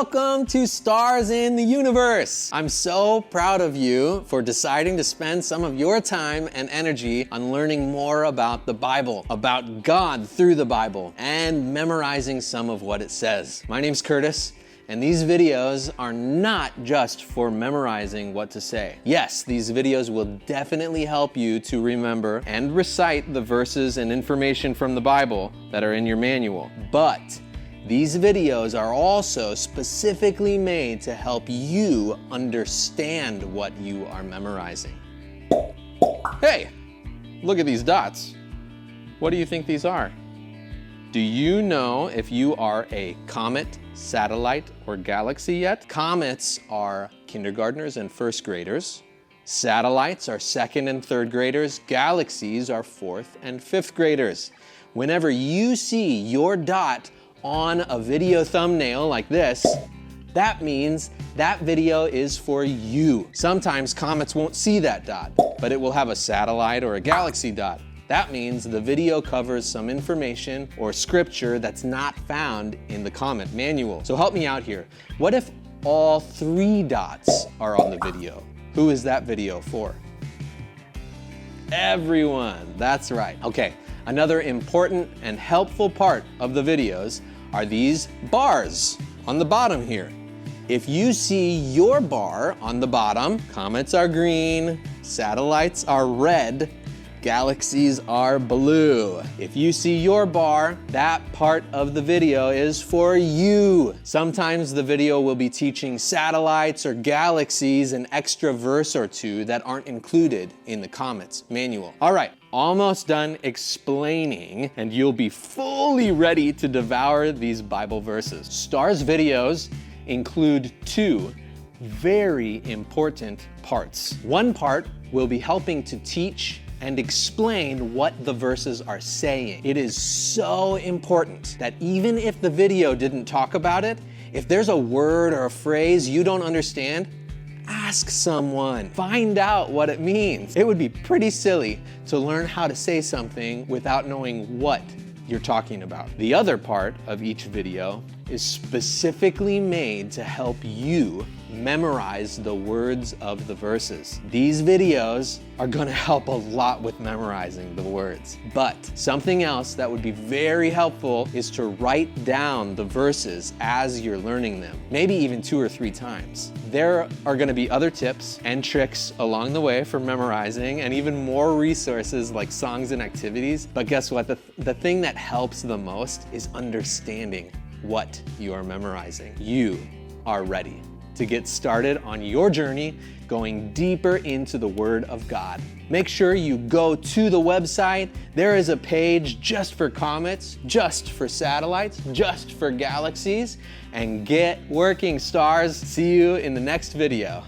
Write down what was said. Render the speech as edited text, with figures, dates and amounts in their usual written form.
Welcome to Stars in the Universe. I'm so proud of you for deciding to spend some of your time and energy on learning more about the Bible, about God through the Bible, and memorizing some of what it says. My name's Curtis, and these videos are not just for memorizing what to say. Yes, these videos will definitely help you to remember and recite the verses and information from the Bible that are in your manual, but these videos are also specifically made to help you understand what you are memorizing. Hey, look at these dots. What do you think these are? Do you know if you are a comet, satellite, or galaxy yet? Comets are kindergartners and first graders. Satellites are second and third graders. Galaxies are fourth and fifth graders. Whenever you see your dot on a video thumbnail like this, that means that video is for you. Sometimes comets won't see that dot, but it will have a satellite or a galaxy dot. That means the video covers some information or scripture that's not found in the Comet manual. So help me out here. What if all three dots are on the video? Who is that video for? Everyone, that's right. Okay, another important and helpful part of the videos are these bars on the bottom here. If you see your bar on the bottom, comets are green, satellites are red, galaxies are blue. If you see your bar, that part of the video is for you. Sometimes the video will be teaching satellites or galaxies an extra verse or two that aren't included in the Comets manual. All right, almost done explaining, and you'll be fully ready to devour these Bible verses. Stars videos include two very important parts. One part will be helping to teach and explain what the verses are saying. It is so important that even if the video didn't talk about it, if there's a word or a phrase you don't understand, ask someone. Find out what it means. It would be pretty silly to learn how to say something without knowing what you're talking about. The other part of each video is specifically made to help you memorize the words of the verses. These videos are going to help a lot with memorizing the words. But something else that would be very helpful is to write down the verses as you're learning them, maybe even 2 or 3 times. There are going to be other tips and tricks along the way for memorizing, and even more resources like songs and activities. But guess what? The thing that helps the most is understanding what you are memorizing. You are ready to get started on your journey going deeper into the Word of God. Make sure you go to the website. There is a page just for comets, just for satellites, just for galaxies, and get working, stars. See you in the next video.